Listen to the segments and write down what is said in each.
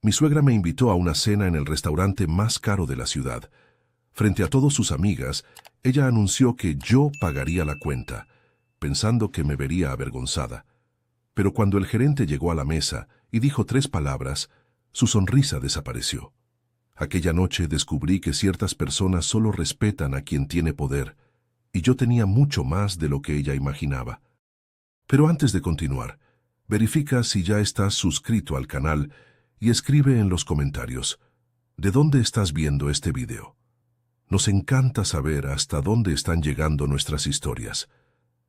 Mi suegra me invitó a una cena en el restaurante más caro de la ciudad. Frente a todas sus amigas, ella anunció que yo pagaría la cuenta, pensando que me vería avergonzada. Pero cuando el gerente llegó a la mesa y dijo 3 palabras, su sonrisa desapareció. Aquella noche descubrí que ciertas personas solo respetan a quien tiene poder, y yo tenía mucho más de lo que ella imaginaba. Pero antes de continuar, verifica si ya estás suscrito al canal y escribe en los comentarios, ¿de dónde estás viendo este video? Nos encanta saber hasta dónde están llegando nuestras historias.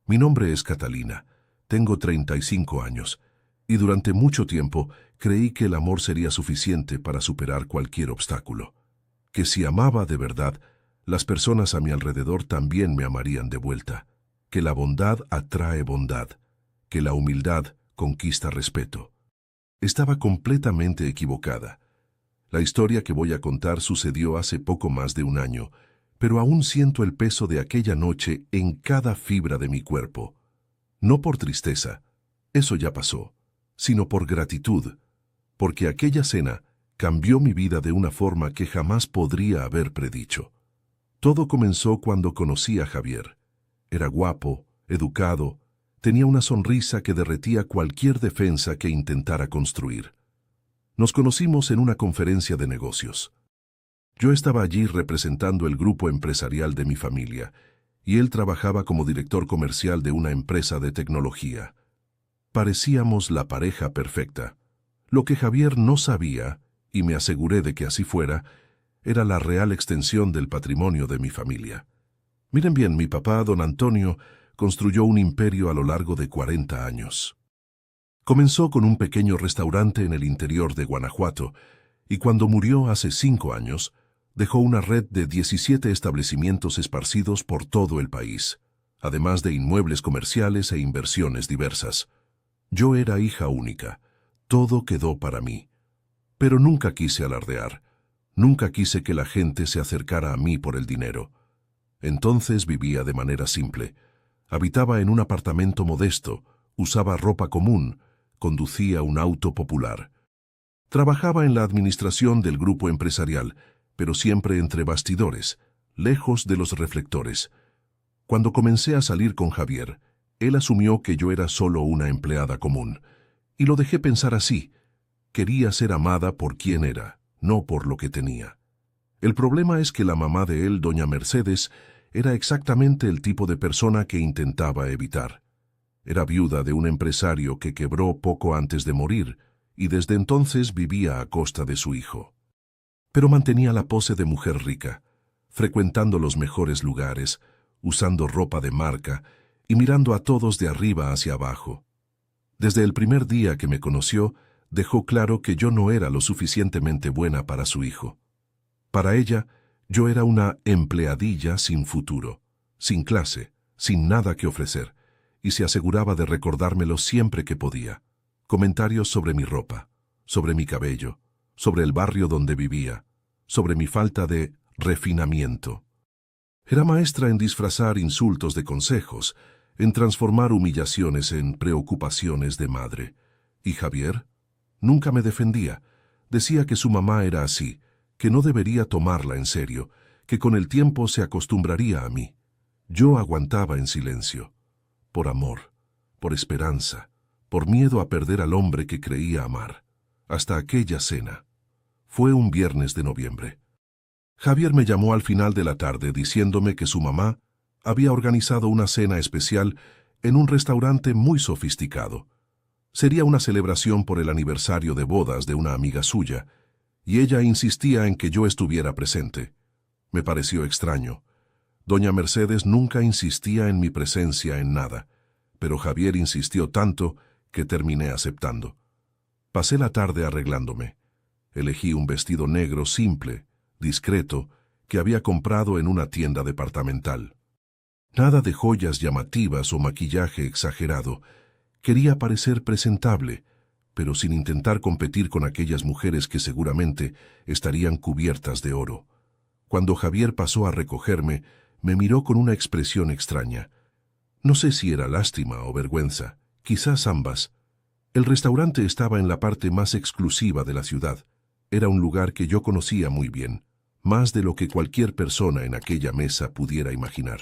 Mi nombre es Catalina, tengo 35 años, y durante mucho tiempo creí que el amor sería suficiente para superar cualquier obstáculo. Que si amaba de verdad, las personas a mi alrededor también me amarían de vuelta. Que la bondad atrae bondad, que la humildad conquista respeto. Estaba completamente equivocada. La historia que voy a contar sucedió hace poco más de un año, pero aún siento el peso de aquella noche en cada fibra de mi cuerpo. No por tristeza, eso ya pasó, sino por gratitud, porque aquella cena cambió mi vida de una forma que jamás podría haber predicho. Todo comenzó cuando conocí a Javier. Era guapo, educado, tenía una sonrisa que derretía cualquier defensa que intentara construir. Nos conocimos en una conferencia de negocios. Yo estaba allí representando el grupo empresarial de mi familia, y él trabajaba como director comercial de una empresa de tecnología. Parecíamos la pareja perfecta. Lo que Javier no sabía, y me aseguré de que así fuera, era la real extensión del patrimonio de mi familia. Miren bien, mi papá, don Antonio, construyó un imperio a lo largo de 40 años. Comenzó con un pequeño restaurante en el interior de Guanajuato, y cuando murió hace 5 años, dejó una red de 17 establecimientos esparcidos por todo el país, además de inmuebles comerciales e inversiones diversas. Yo era hija única, todo quedó para mí. Pero nunca quise alardear, nunca quise que la gente se acercara a mí por el dinero. Entonces vivía de manera simple. Habitaba en un apartamento modesto, usaba ropa común, conducía un auto popular. Trabajaba en la administración del grupo empresarial, pero siempre entre bastidores, lejos de los reflectores. Cuando comencé a salir con Javier, él asumió que yo era solo una empleada común, y lo dejé pensar así. Quería ser amada por quien era, no por lo que tenía. El problema es que la mamá de él, doña Mercedes, era exactamente el tipo de persona que intentaba evitar. Era viuda de un empresario que quebró poco antes de morir, y desde entonces vivía a costa de su hijo. Pero mantenía la pose de mujer rica, frecuentando los mejores lugares, usando ropa de marca y mirando a todos de arriba hacia abajo. Desde el primer día que me conoció, dejó claro que yo no era lo suficientemente buena para su hijo. Para ella, yo era una empleadilla sin futuro, sin clase, sin nada que ofrecer, y se aseguraba de recordármelo siempre que podía. Comentarios sobre mi ropa, sobre mi cabello, sobre el barrio donde vivía, sobre mi falta de refinamiento. Era maestra en disfrazar insultos de consejos, en transformar humillaciones en preocupaciones de madre. ¿Y Javier? Nunca me defendía. Decía que su mamá era así, que no debería tomarla en serio, que con el tiempo se acostumbraría a mí. Yo aguantaba en silencio, por amor, por esperanza, por miedo a perder al hombre que creía amar. Hasta aquella cena. Fue un viernes de noviembre. Javier me llamó al final de la tarde diciéndome que su mamá había organizado una cena especial en un restaurante muy sofisticado. Sería una celebración por el aniversario de bodas de una amiga suya, y ella insistía en que yo estuviera presente. Me pareció extraño. Doña Mercedes nunca insistía en mi presencia en nada, pero Javier insistió tanto que terminé aceptando. Pasé la tarde arreglándome. Elegí un vestido negro simple, discreto, que había comprado en una tienda departamental. Nada de joyas llamativas o maquillaje exagerado. Quería parecer presentable, pero sin intentar competir con aquellas mujeres que seguramente estarían cubiertas de oro. Cuando Javier pasó a recogerme, me miró con una expresión extraña. No sé si era lástima o vergüenza, quizás ambas. El restaurante estaba en la parte más exclusiva de la ciudad, Era un lugar que yo conocía muy bien, más de lo que cualquier persona en aquella mesa pudiera imaginar.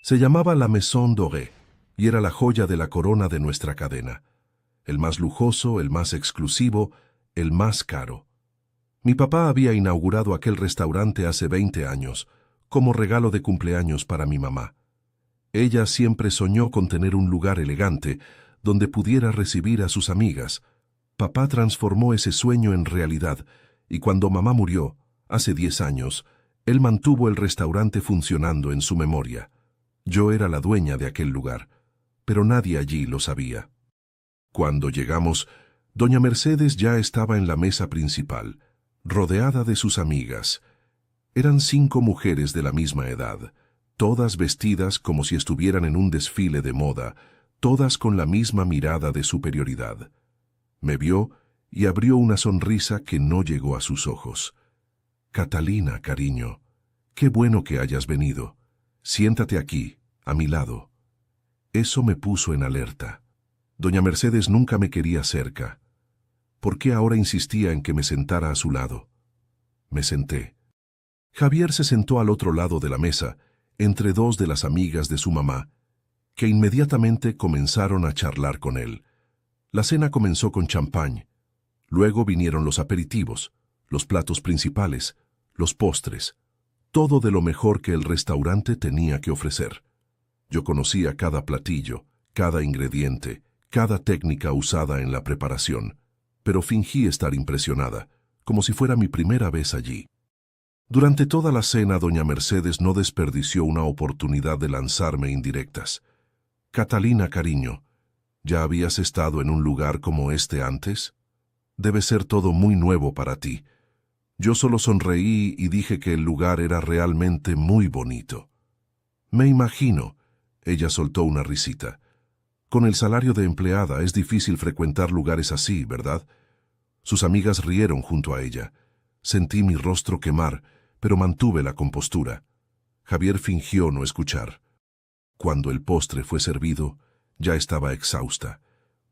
Se llamaba la Maison Dorée y era la joya de la corona de nuestra cadena. El más lujoso, el más exclusivo, el más caro. Mi papá había inaugurado aquel restaurante hace 20 años, como regalo de cumpleaños para mi mamá. Ella siempre soñó con tener un lugar elegante donde pudiera recibir a sus amigas. Papá transformó ese sueño en realidad, y cuando mamá murió, hace 10 años, él mantuvo el restaurante funcionando en su memoria. Yo era la dueña de aquel lugar, pero nadie allí lo sabía. Cuando llegamos, doña Mercedes ya estaba en la mesa principal, rodeada de sus amigas. Eran 5 mujeres de la misma edad, todas vestidas como si estuvieran en un desfile de moda, todas con la misma mirada de superioridad. Me vio y abrió una sonrisa que no llegó a sus ojos. «Catalina, cariño, qué bueno que hayas venido. Siéntate aquí, a mi lado». Eso me puso en alerta. Doña Mercedes nunca me quería cerca. ¿Por qué ahora insistía en que me sentara a su lado? Me senté. Javier se sentó al otro lado de la mesa, entre 2 de las amigas de su mamá, que inmediatamente comenzaron a charlar con él. La cena comenzó con champán. Luego vinieron los aperitivos, los platos principales, los postres, todo de lo mejor que el restaurante tenía que ofrecer. Yo conocía cada platillo, cada ingrediente, cada técnica usada en la preparación, pero fingí estar impresionada, como si fuera mi primera vez allí. Durante toda la cena, doña Mercedes no desperdició una oportunidad de lanzarme indirectas. «Catalina, cariño, ¿ya habías estado en un lugar como este antes? Debe ser todo muy nuevo para ti». Yo solo sonreí y dije que el lugar era realmente muy bonito. «Me imagino», ella soltó una risita. «Con el salario de empleada es difícil frecuentar lugares así, ¿verdad?». Sus amigas rieron junto a ella. Sentí mi rostro quemar, pero mantuve la compostura. Javier fingió no escuchar. Cuando el postre fue servido, ya estaba exhausta.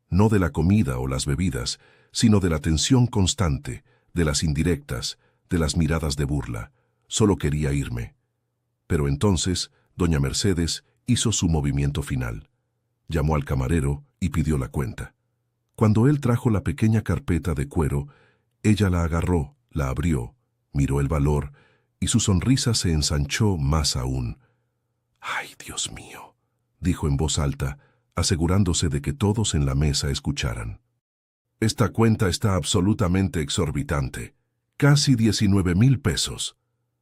No de la comida o las bebidas, sino de la tensión constante, de las indirectas, de las miradas de burla. Solo quería irme. Pero entonces, doña Mercedes hizo su movimiento final. Llamó al camarero y pidió la cuenta. Cuando él trajo la pequeña carpeta de cuero, ella la agarró, la abrió, miró el valor y su sonrisa se ensanchó más aún. «Ay, Dios mío», dijo en voz alta, asegurándose de que todos en la mesa escucharan. «Esta cuenta está absolutamente exorbitante. Casi 19,000 pesos».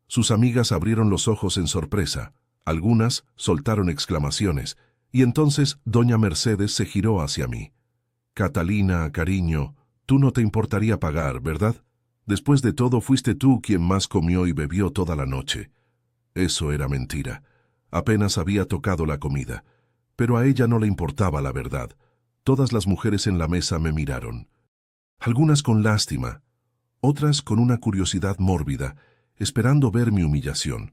Sus amigas abrieron los ojos en sorpresa. Algunas soltaron exclamaciones, y entonces doña Mercedes se giró hacia mí. «Catalina, cariño, tú no te importaría pagar, ¿verdad? Después de todo, fuiste tú quien más comió y bebió toda la noche». Eso era mentira. Apenas había tocado la comida. Pero a ella no le importaba la verdad. Todas las mujeres en la mesa me miraron. Algunas con lástima, otras con una curiosidad mórbida, esperando ver mi humillación.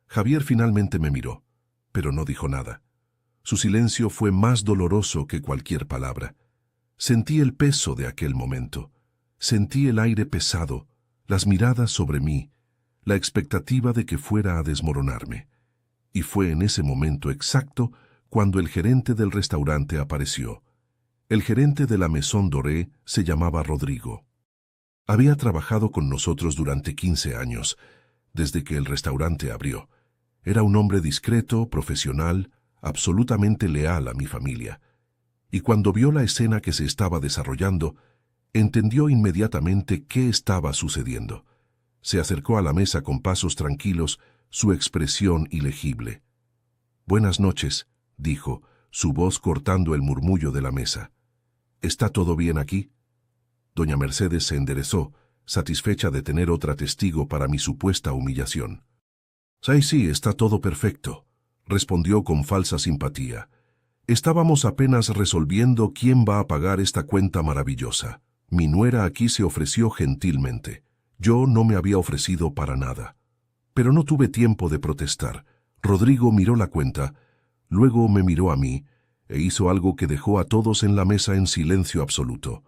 Javier finalmente me miró, pero no dijo nada. Su silencio fue más doloroso que cualquier palabra. Sentí el peso de aquel momento. Sentí el aire pesado, las miradas sobre mí, la expectativa de que fuera a desmoronarme. Y fue en ese momento exacto cuando el gerente del restaurante apareció. El gerente de la Maison Dorée se llamaba Rodrigo. Había trabajado con nosotros durante 15 años, desde que el restaurante abrió. Era un hombre discreto, profesional, absolutamente leal a mi familia. Y cuando vio la escena que se estaba desarrollando, entendió inmediatamente qué estaba sucediendo. Se acercó a la mesa con pasos tranquilos, su expresión ilegible. «Buenas noches», dijo, su voz cortando el murmullo de la mesa. «¿Está todo bien aquí?». Doña Mercedes se enderezó, satisfecha de tener otra testigo para mi supuesta humillación. Sí, está todo perfecto», respondió con falsa simpatía. «Estábamos apenas resolviendo quién va a pagar esta cuenta maravillosa. Mi nuera aquí se ofreció gentilmente. Yo no me había ofrecido para nada». Pero no tuve tiempo de protestar. Rodrigo miró la cuenta, luego me miró a mí, e hizo algo que dejó a todos en la mesa en silencio absoluto.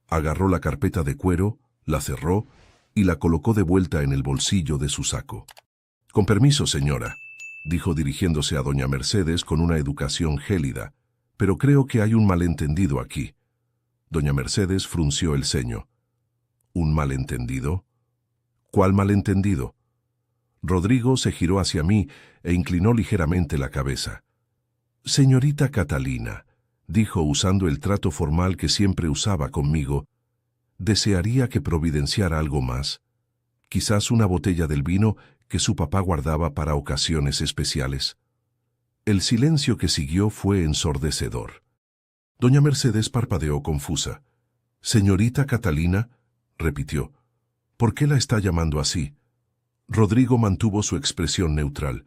Agarró la carpeta de cuero, la cerró y la colocó de vuelta en el bolsillo de su saco. «Con permiso, señora», dijo dirigiéndose a doña Mercedes con una educación gélida, «pero creo que hay un malentendido aquí». Doña Mercedes frunció el ceño. «¿Un malentendido? ¿Cuál malentendido?» Rodrigo se giró hacia mí e inclinó ligeramente la cabeza. «Señorita Catalina», dijo usando el trato formal que siempre usaba conmigo, «¿desearía que providenciara algo más? Quizás una botella del vino que su papá guardaba para ocasiones especiales». El silencio que siguió fue ensordecedor. Doña Mercedes parpadeó confusa. «Señorita Catalina», repitió, «¿por qué la está llamando así?» Rodrigo mantuvo su expresión neutral.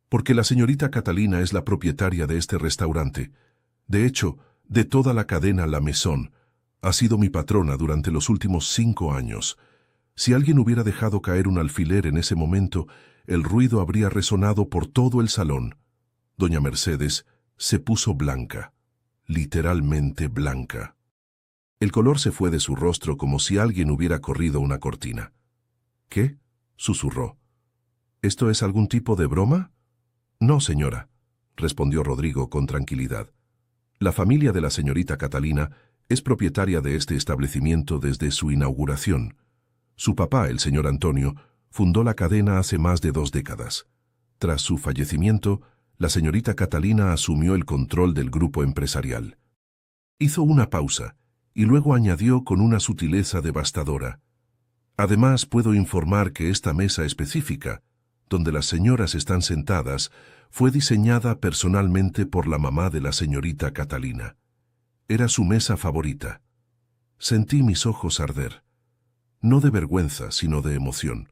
«Porque la señorita Catalina es la propietaria de este restaurante. De hecho, de toda la cadena La Maison. Ha sido mi patrona durante los últimos 5 años. Si alguien hubiera dejado caer un alfiler en ese momento, el ruido habría resonado por todo el salón». Doña Mercedes se puso blanca, literalmente blanca. El color se fue de su rostro como si alguien hubiera corrido una cortina. «¿Qué?», susurró. «¿Esto es algún tipo de broma?» «No, señora», respondió Rodrigo con tranquilidad. «La familia de la señorita Catalina es propietaria de este establecimiento desde su inauguración. Su papá, el señor Antonio, fundó la cadena hace más de 2 décadas. Tras su fallecimiento, la señorita Catalina asumió el control del grupo empresarial». Hizo una pausa y luego añadió con una sutileza devastadora: «Además, puedo informar que esta mesa específica, donde las señoras están sentadas, fue diseñada personalmente por la mamá de la señorita Catalina. Era su mesa favorita». Sentí mis ojos arder. No de vergüenza, sino de emoción.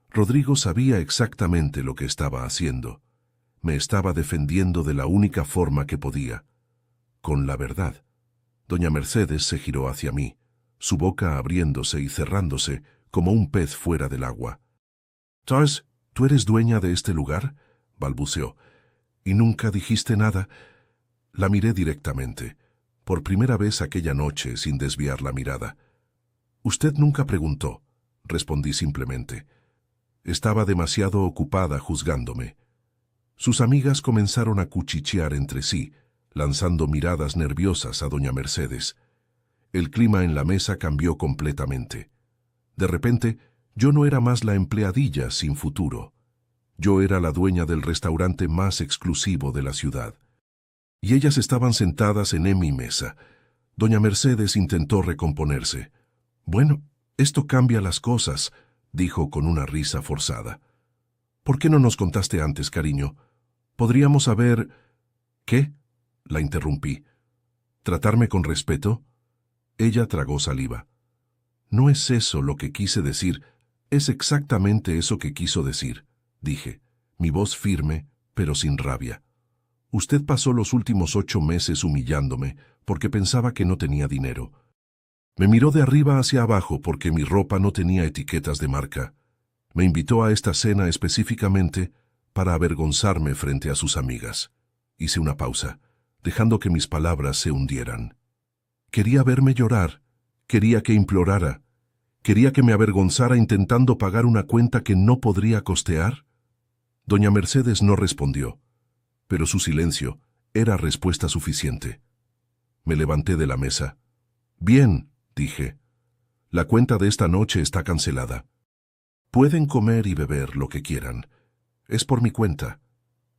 Rodrigo sabía exactamente lo que estaba haciendo. Me estaba defendiendo de la única forma que podía, con la verdad. Doña Mercedes se giró hacia mí, su boca abriéndose y cerrándose como un pez fuera del agua. «Charles, ¿tú eres dueña de este lugar?», balbuceó. «¿Y nunca dijiste nada?». La miré directamente, por primera vez aquella noche sin desviar la mirada. «Usted nunca preguntó», respondí simplemente. Estaba demasiado ocupada juzgándome. Sus amigas comenzaron a cuchichear entre sí, lanzando miradas nerviosas a doña Mercedes. El clima en la mesa cambió completamente. De repente, yo no era más la empleadilla sin futuro. Yo era la dueña del restaurante más exclusivo de la ciudad. Y ellas estaban sentadas en mi mesa. Doña Mercedes intentó recomponerse. «Bueno, esto cambia las cosas», dijo con una risa forzada. «¿Por qué no nos contaste antes, cariño? Podríamos haber...» «¿Qué?», la interrumpí. «¿Tratarme con respeto?». Ella tragó saliva. «No es eso lo que quise decir, es exactamente eso que quiso decir», dije, mi voz firme, pero sin rabia. «Usted pasó los últimos 8 meses humillándome porque pensaba que no tenía dinero. Me miró de arriba hacia abajo porque mi ropa no tenía etiquetas de marca. Me invitó a esta cena específicamente para avergonzarme frente a sus amigas». Hice una pausa, dejando que mis palabras se hundieran. Quería verme llorar, quería que implorara, quería que me avergonzara intentando pagar una cuenta que no podría costear. Doña Mercedes no respondió, pero su silencio era respuesta suficiente. Me levanté de la mesa. «Bien», dije, «la cuenta de esta noche está cancelada. Pueden comer y beber lo que quieran. Es por mi cuenta».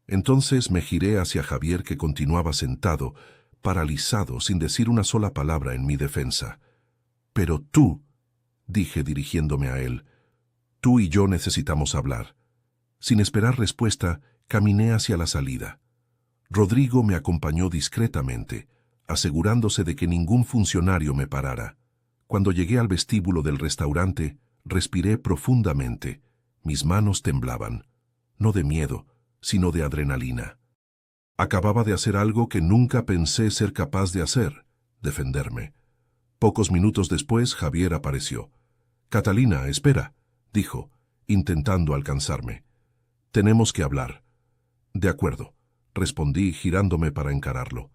Entonces me giré hacia Javier, que continuaba sentado, paralizado, sin decir una sola palabra en mi defensa. «Pero tú», dije dirigiéndome a él, «tú y yo necesitamos hablar». Sin esperar respuesta, caminé hacia la salida. Rodrigo me acompañó discretamente, asegurándose de que ningún funcionario me parara. Cuando llegué al vestíbulo del restaurante, respiré profundamente. Mis manos temblaban, no de miedo, sino de adrenalina. Acababa de hacer algo que nunca pensé ser capaz de hacer: defenderme. Pocos minutos después, Javier apareció. «Catalina, espera», dijo, intentando alcanzarme. «Tenemos que hablar». «De acuerdo», respondí, girándome para encararlo.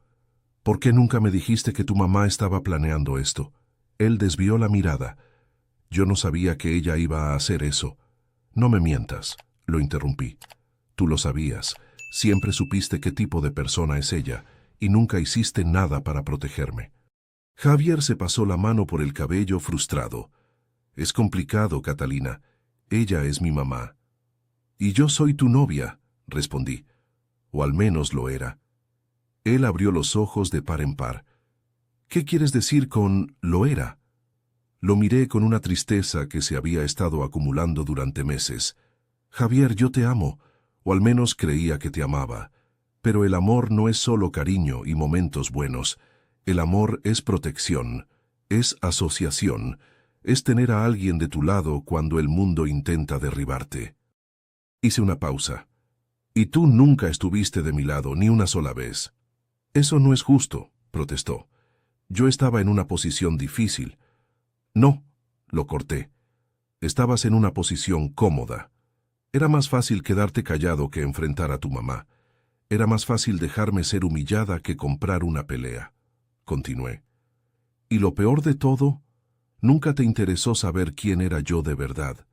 «¿Por qué nunca me dijiste que tu mamá estaba planeando esto?». Él desvió la mirada. Yo no sabía que ella iba a hacer eso. No me mientas, lo interrumpí. Tú lo sabías. Siempre supiste qué tipo de persona es ella, y nunca hiciste nada para protegerme. Javier se pasó la mano por el cabello frustrado. Es complicado, Catalina. Ella es mi mamá. Y yo soy tu novia, respondí. O al menos lo era. Él abrió los ojos de par en par. ¿Qué quieres decir con lo era? Lo miré con una tristeza que se había estado acumulando durante meses. Javier, yo te amo, o al menos creía que te amaba. Pero el amor no es solo cariño y momentos buenos. El amor es protección, es asociación, es tener a alguien de tu lado cuando el mundo intenta derribarte. Hice una pausa. Y tú nunca estuviste de mi lado ni una sola vez. Eso no es justo, protestó. Yo estaba en una posición difícil. No, lo corté. Estabas en una posición cómoda. Era más fácil quedarte callado que enfrentar a tu mamá. Era más fácil dejarme ser humillada que comprar una pelea. Continué. Y lo peor de todo, nunca te interesó saber quién era yo de verdad.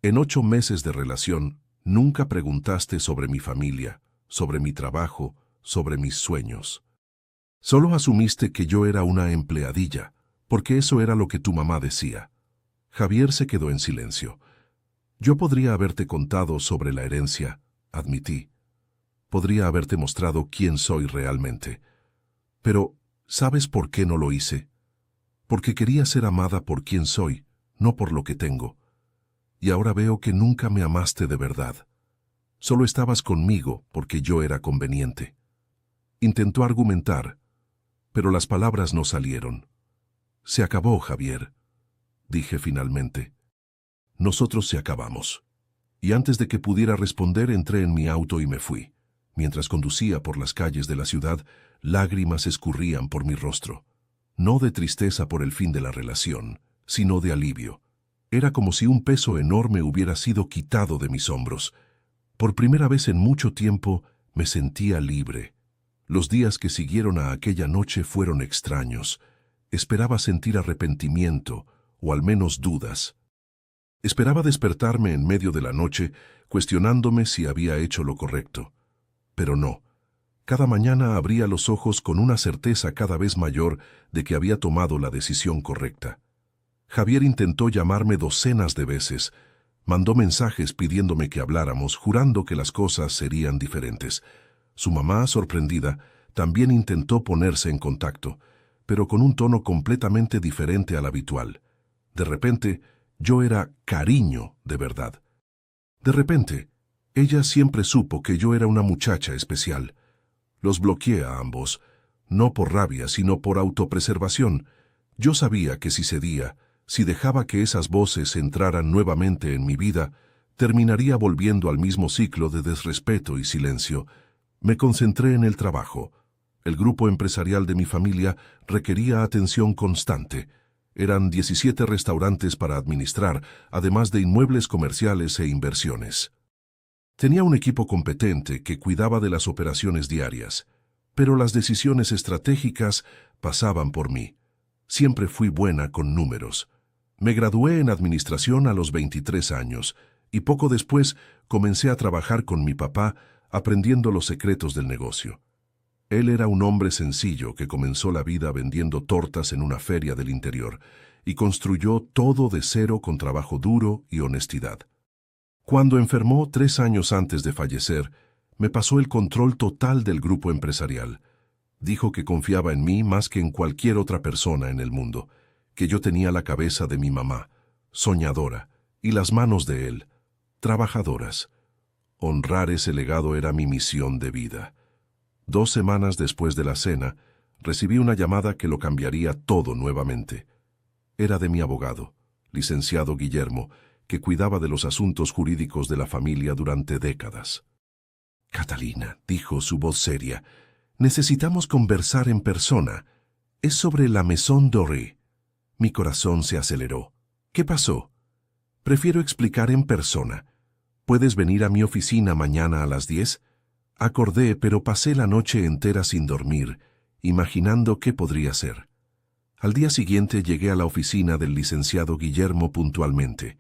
En 8 meses de relación, nunca preguntaste sobre mi familia, sobre mi trabajo, sobre mis sueños. Solo asumiste que yo era una empleadilla, porque eso era lo que tu mamá decía. Javier se quedó en silencio. Yo podría haberte contado sobre la herencia, admití. Podría haberte mostrado quién soy realmente. Pero, ¿sabes por qué no lo hice? Porque quería ser amada por quien soy, no por lo que tengo. Y ahora veo que nunca me amaste de verdad. Solo estabas conmigo porque yo era conveniente. Intentó argumentar, pero las palabras no salieron. Se acabó, Javier, dije finalmente. Nosotros se acabamos. Y antes de que pudiera responder, entré en mi auto y me fui. Mientras conducía por las calles de la ciudad, lágrimas escurrían por mi rostro. No de tristeza por el fin de la relación, sino de alivio. Era como si un peso enorme hubiera sido quitado de mis hombros. Por primera vez en mucho tiempo me sentía libre. Los días que siguieron a aquella noche fueron extraños. Esperaba sentir arrepentimiento, o al menos dudas. Esperaba despertarme en medio de la noche, cuestionándome si había hecho lo correcto. Pero no. Cada mañana abría los ojos con una certeza cada vez mayor de que había tomado la decisión correcta. Javier intentó llamarme docenas de veces. Mandó mensajes pidiéndome que habláramos, jurando que las cosas serían diferentes. Su mamá, sorprendida, también intentó ponerse en contacto, pero con un tono completamente diferente al habitual. De repente, yo era cariño de verdad. De repente, ella siempre supo que yo era una muchacha especial. Los bloqueé a ambos, no por rabia, sino por autopreservación. Yo sabía que si cedía, si dejaba que esas voces entraran nuevamente en mi vida, terminaría volviendo al mismo ciclo de desrespeto y silencio. Me concentré en el trabajo. El grupo empresarial de mi familia requería atención constante. Eran 17 restaurantes para administrar, además de inmuebles comerciales e inversiones. Tenía un equipo competente que cuidaba de las operaciones diarias, pero las decisiones estratégicas pasaban por mí. Siempre fui buena con números. Me gradué en administración a los 23 años y poco después comencé a trabajar con mi papá aprendiendo los secretos del negocio. Él era un hombre sencillo que comenzó la vida vendiendo tortas en una feria del interior y construyó todo de cero con trabajo duro y honestidad. Cuando enfermó 3 años antes de fallecer, me pasó el control total del grupo empresarial. Dijo que confiaba en mí más que en cualquier otra persona en el mundo, que yo tenía la cabeza de mi mamá, soñadora, y las manos de él, trabajadoras. Honrar ese legado era mi misión de vida. 2 semanas después de la cena, recibí una llamada que lo cambiaría todo nuevamente. Era de mi abogado, licenciado Guillermo, que cuidaba de los asuntos jurídicos de la familia durante décadas. «Catalina», dijo su voz seria, «necesitamos conversar en persona. Es sobre la Maison Doré». Mi corazón se aceleró. «¿Qué pasó?» «Prefiero explicar en persona. ¿Puedes venir a mi oficina mañana a las 10?» Acordé, pero pasé la noche entera sin dormir, imaginando qué podría ser. Al día siguiente llegué a la oficina del licenciado Guillermo puntualmente.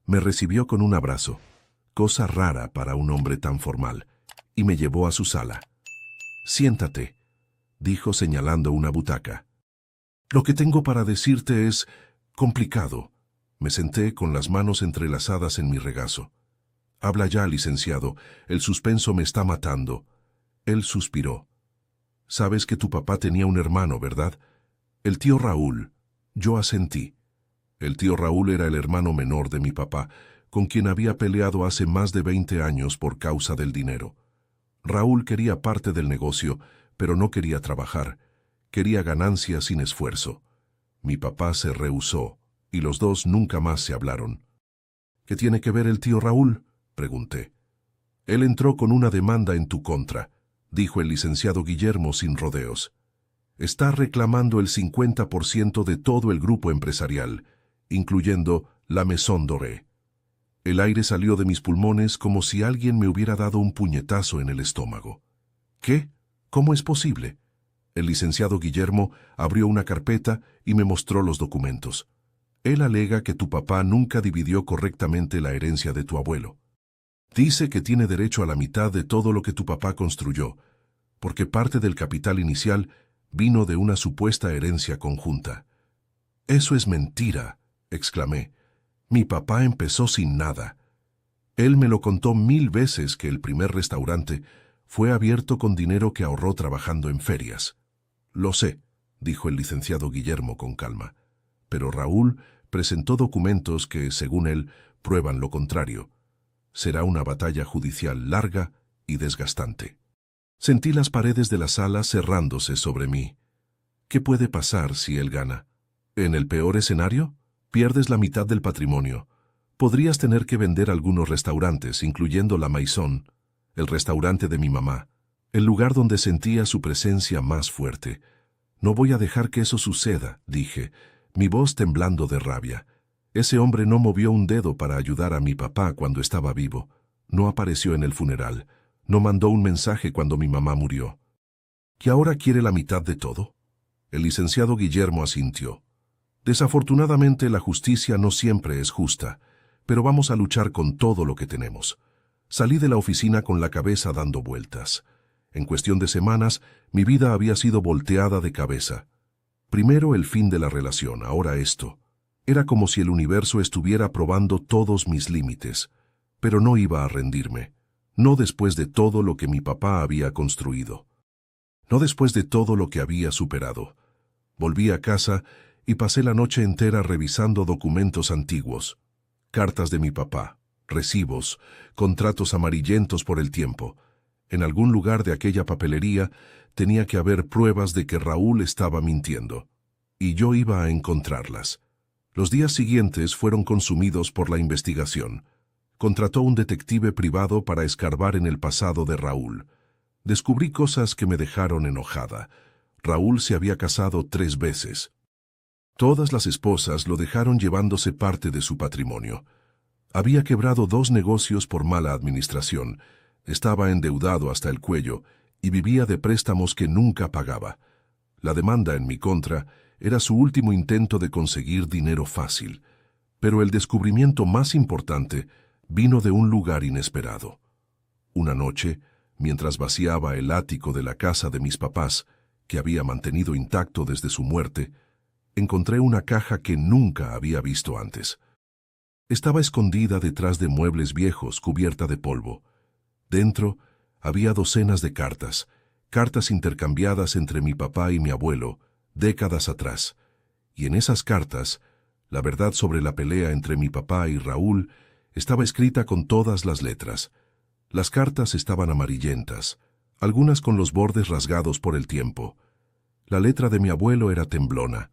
Me recibió con un abrazo, cosa rara para un hombre tan formal, y me llevó a su sala. «Siéntate», dijo señalando una butaca. «Lo que tengo para decirte es complicado». Me senté con las manos entrelazadas en mi regazo. «Habla ya, licenciado, el suspenso me está matando». Él suspiró. «Sabes que tu papá tenía un hermano, ¿verdad? El tío Raúl». Yo asentí. El tío Raúl era el hermano menor de mi papá, con quien había peleado hace más de 20 años por causa del dinero. Raúl quería parte del negocio, pero no quería trabajar. Quería ganancias sin esfuerzo. Mi papá se rehusó, y los dos nunca más se hablaron. «¿Qué tiene que ver el tío Raúl?», pregunté. «Él entró con una demanda en tu contra», dijo el licenciado Guillermo sin rodeos. «Está reclamando el 50% de todo el grupo empresarial, incluyendo la Maison Doré». El aire salió de mis pulmones como si alguien me hubiera dado un puñetazo en el estómago. «¿Qué? ¿Cómo es posible?». El licenciado Guillermo abrió una carpeta y me mostró los documentos. Él alega que tu papá nunca dividió correctamente la herencia de tu abuelo. Dice que tiene derecho a la mitad de todo lo que tu papá construyó, porque parte del capital inicial vino de una supuesta herencia conjunta. «Eso es mentira», exclamé. «Mi papá empezó sin nada». Él me lo contó 1000 veces que el primer restaurante fue abierto con dinero que ahorró trabajando en ferias. «Lo sé», dijo el licenciado Guillermo con calma, «pero Raúl presentó documentos que, según él, prueban lo contrario. Será una batalla judicial larga y desgastante». Sentí las paredes de la sala cerrándose sobre mí. ¿Qué puede pasar si él gana? En el peor escenario, pierdes la mitad del patrimonio. Podrías tener que vender algunos restaurantes, incluyendo la Maison, el restaurante de mi mamá, el lugar donde sentía su presencia más fuerte. «No voy a dejar que eso suceda», dije, mi voz temblando de rabia. Ese hombre no movió un dedo para ayudar a mi papá cuando estaba vivo. No apareció en el funeral. No mandó un mensaje cuando mi mamá murió. ¿Que ahora quiere la mitad de todo? El licenciado Guillermo asintió. «Desafortunadamente la justicia no siempre es justa, pero vamos a luchar con todo lo que tenemos». Salí de la oficina con la cabeza dando vueltas. En cuestión de semanas, mi vida había sido volteada de cabeza. Primero el fin de la relación, ahora esto. Era como si el universo estuviera probando todos mis límites, pero no iba a rendirme. No después de todo lo que mi papá había construido. No después de todo lo que había superado. Volví a casa y pasé la noche entera revisando documentos antiguos. Cartas de mi papá, recibos, contratos amarillentos por el tiempo. En algún lugar de aquella papelería tenía que haber pruebas de que Raúl estaba mintiendo. Y yo iba a encontrarlas. Los días siguientes fueron consumidos por la investigación. Contrató un detective privado para escarbar en el pasado de Raúl. Descubrí cosas que me dejaron enojada. Raúl se había casado 3 veces. Todas las esposas lo dejaron llevándose parte de su patrimonio. Había quebrado 2 negocios por mala administración. Estaba endeudado hasta el cuello y vivía de préstamos que nunca pagaba. La demanda en mi contra era su último intento de conseguir dinero fácil. Pero el descubrimiento más importante vino de un lugar inesperado. Una noche, mientras vaciaba el ático de la casa de mis papás, que había mantenido intacto desde su muerte, encontré una caja que nunca había visto antes. Estaba escondida detrás de muebles viejos, cubierta de polvo. Dentro había docenas de cartas, cartas intercambiadas entre mi papá y mi abuelo, décadas atrás. Y en esas cartas, la verdad sobre la pelea entre mi papá y Raúl estaba escrita con todas las letras. Las cartas estaban amarillentas, algunas con los bordes rasgados por el tiempo. La letra de mi abuelo era temblona.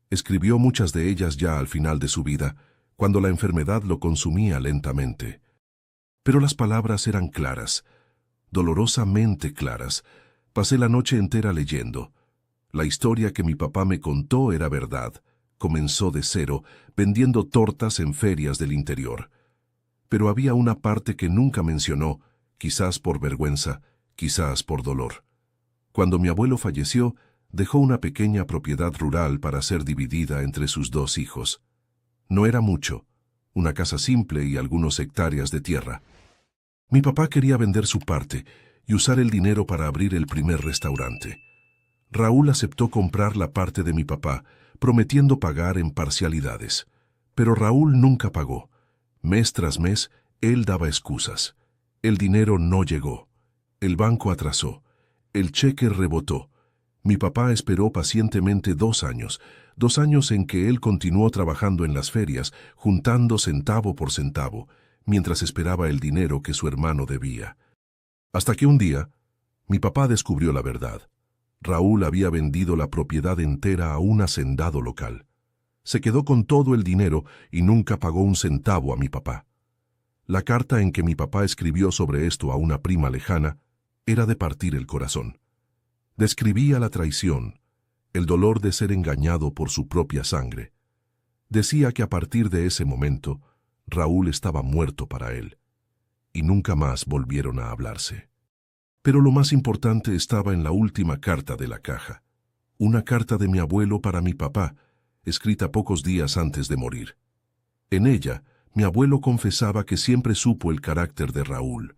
Escribió muchas de ellas ya al final de su vida, cuando la enfermedad lo consumía lentamente. Pero las palabras eran claras, dolorosamente claras. Pasé la noche entera leyendo. La historia que mi papá me contó era verdad. Comenzó de cero, vendiendo tortas en ferias del interior. Pero había una parte que nunca mencionó, quizás por vergüenza, quizás por dolor. Cuando mi abuelo falleció, dejó una pequeña propiedad rural para ser dividida entre sus 2 hijos. No era mucho, una casa simple y algunas hectáreas de tierra. Mi papá quería vender su parte y usar el dinero para abrir el primer restaurante. Raúl aceptó comprar la parte de mi papá, prometiendo pagar en parcialidades. Pero Raúl nunca pagó. Mes tras mes, él daba excusas. El dinero no llegó. El banco atrasó. El cheque rebotó. Mi papá esperó pacientemente 2 años, 2 años en que él continuó trabajando en las ferias, juntando centavo por centavo, mientras esperaba el dinero que su hermano debía. Hasta que un día, mi papá descubrió la verdad. Raúl había vendido la propiedad entera a un hacendado local. Se quedó con todo el dinero y nunca pagó un centavo a mi papá. La carta en que mi papá escribió sobre esto a una prima lejana era de partir el corazón. Describía la traición, el dolor de ser engañado por su propia sangre. Decía que a partir de ese momento, Raúl estaba muerto para él, y nunca más volvieron a hablarse. Pero lo más importante estaba en la última carta de la caja, una carta de mi abuelo para mi papá, escrita pocos días antes de morir. En ella, mi abuelo confesaba que siempre supo el carácter de Raúl,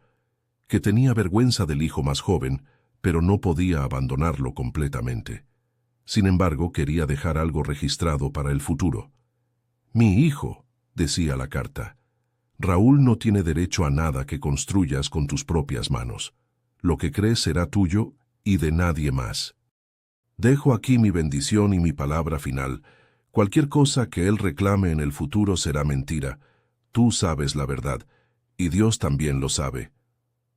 que tenía vergüenza del hijo más joven, pero no podía abandonarlo completamente. Sin embargo, quería dejar algo registrado para el futuro. «Mi hijo», decía la carta, «Raúl no tiene derecho a nada que construyas con tus propias manos. Lo que crees será tuyo y de nadie más. Dejo aquí mi bendición y mi palabra final. Cualquier cosa que él reclame en el futuro será mentira. Tú sabes la verdad, y Dios también lo sabe».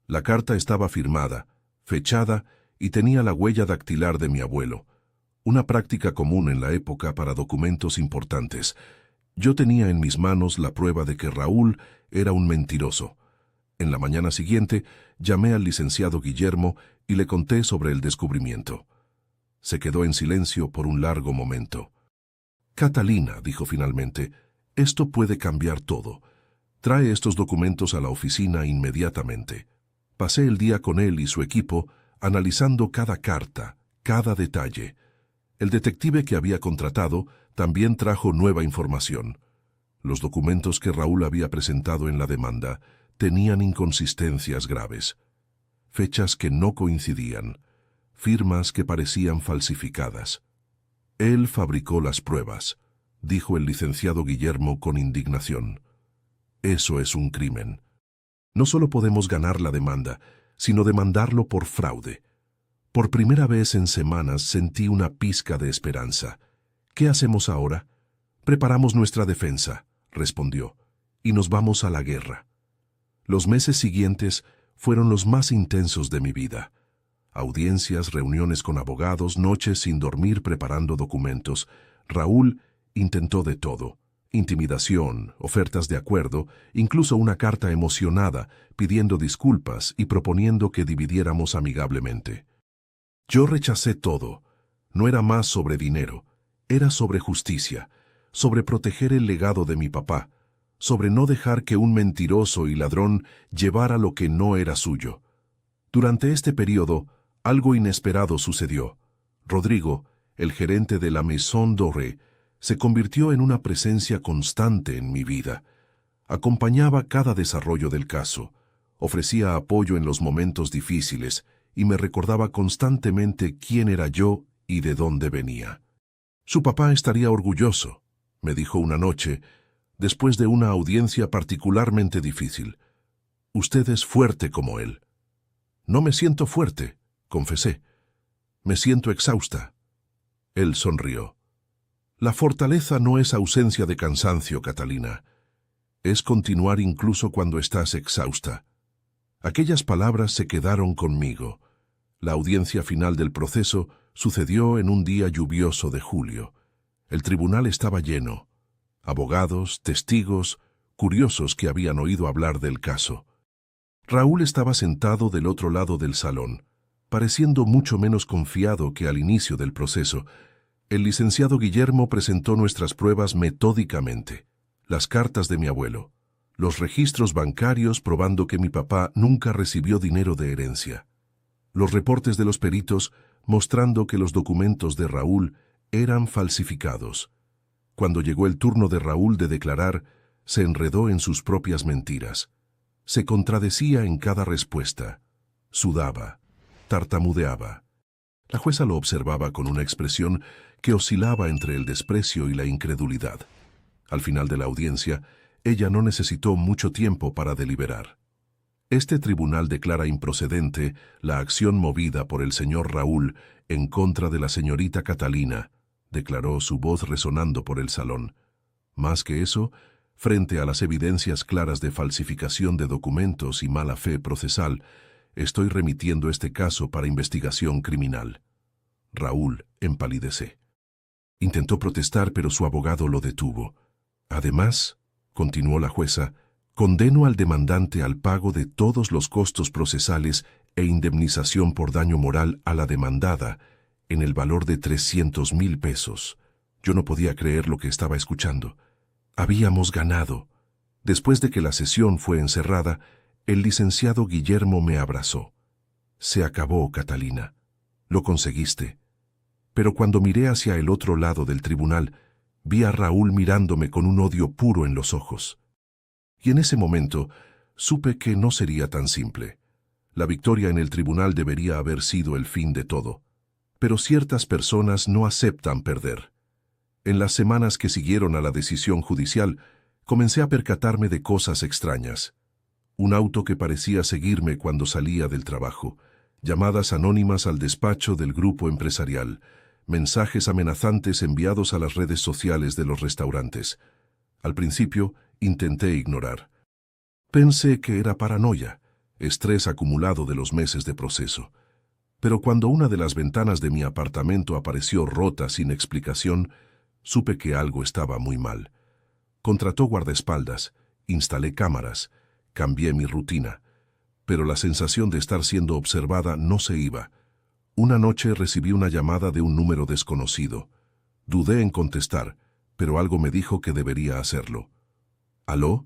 La carta estaba firmada, fechada y tenía la huella dactilar de mi abuelo, una práctica común en la época para documentos importantes. Yo tenía en mis manos la prueba de que Raúl era un mentiroso. En la mañana siguiente, llamé al licenciado Guillermo y le conté sobre el descubrimiento. Se quedó en silencio por un largo momento. «Catalina», dijo finalmente, «esto puede cambiar todo. Trae estos documentos a la oficina inmediatamente». Pasé el día con él y su equipo, analizando cada carta, cada detalle. El detective que había contratado también trajo nueva información. Los documentos que Raúl había presentado en la demanda tenían inconsistencias graves. Fechas que no coincidían, firmas que parecían falsificadas. «Él fabricó las pruebas», dijo el licenciado Guillermo con indignación. «Eso es un crimen. No solo podemos ganar la demanda, sino demandarlo por fraude». Por primera vez en semanas sentí una pizca de esperanza. «¿Qué hacemos ahora?» «Preparamos nuestra defensa», respondió, «y nos vamos a la guerra». Los meses siguientes fueron los más intensos de mi vida. Audiencias, reuniones con abogados, noches sin dormir preparando documentos. Raúl intentó de todo: intimidación, ofertas de acuerdo, incluso una carta emocionada pidiendo disculpas y proponiendo que dividiéramos amigablemente. Yo rechacé todo. No era más sobre dinero, era sobre justicia, sobre proteger el legado de mi papá, sobre no dejar que un mentiroso y ladrón llevara lo que no era suyo. Durante este periodo, algo inesperado sucedió. Rodrigo, el gerente de la Maison Doré, se convirtió en una presencia constante en mi vida. Acompañaba cada desarrollo del caso, ofrecía apoyo en los momentos difíciles y me recordaba constantemente quién era yo y de dónde venía. «Su papá estaría orgulloso», me dijo una noche, después de una audiencia particularmente difícil. «Usted es fuerte como él». «No me siento fuerte», confesé. «Me siento exhausta». Él sonrió. «La fortaleza no es ausencia de cansancio, Catalina. Es continuar incluso cuando estás exhausta». Aquellas palabras se quedaron conmigo. La audiencia final del proceso sucedió en un día lluvioso de julio. El tribunal estaba lleno. Abogados, testigos, curiosos que habían oído hablar del caso. Raúl estaba sentado del otro lado del salón, pareciendo mucho menos confiado que al inicio del proceso. El licenciado Guillermo presentó nuestras pruebas metódicamente: las cartas de mi abuelo, los registros bancarios probando que mi papá nunca recibió dinero de herencia. Los reportes de los peritos mostrando que los documentos de Raúl eran falsificados. Cuando llegó el turno de Raúl de declarar, se enredó en sus propias mentiras. Se contradecía en cada respuesta. Sudaba, tartamudeaba. La jueza lo observaba con una expresión que oscilaba entre el desprecio y la incredulidad. Al final de la audiencia, ella no necesitó mucho tiempo para deliberar. Este tribunal declara improcedente la acción movida por el señor Raúl en contra de la señorita Catalina, declaró su voz resonando por el salón. Más que eso, frente a las evidencias claras de falsificación de documentos y mala fe procesal, estoy remitiendo este caso para investigación criminal. Raúl empalidece. Intentó protestar, pero su abogado lo detuvo. Además, continuó la jueza, condeno al demandante al pago de todos los costos procesales e indemnización por daño moral a la demandada, en el valor de 300,000 pesos. Yo no podía creer lo que estaba escuchando. Habíamos ganado. Después de que la sesión fue encerrada, el licenciado Guillermo me abrazó. Se acabó, Catalina. Lo conseguiste. Pero cuando miré hacia el otro lado del tribunal, vi a Raúl mirándome con un odio puro en los ojos. Y en ese momento supe que no sería tan simple. La victoria en el tribunal debería haber sido el fin de todo. Pero ciertas personas no aceptan perder. En las semanas que siguieron a la decisión judicial, comencé a percatarme de cosas extrañas. Un auto que parecía seguirme cuando salía del trabajo, llamadas anónimas al despacho del grupo empresarial, mensajes amenazantes enviados a las redes sociales de los restaurantes. Al principio, intenté ignorar. Pensé que era paranoia, estrés acumulado de los meses de proceso. Pero cuando una de las ventanas de mi apartamento apareció rota sin explicación, supe que algo estaba muy mal. Contrató guardaespaldas, instalé cámaras, cambié mi rutina, pero la sensación de estar siendo observada no se iba. Una noche recibí una llamada de un número desconocido. Dudé en contestar, pero algo me dijo que debería hacerlo. ¿Aló?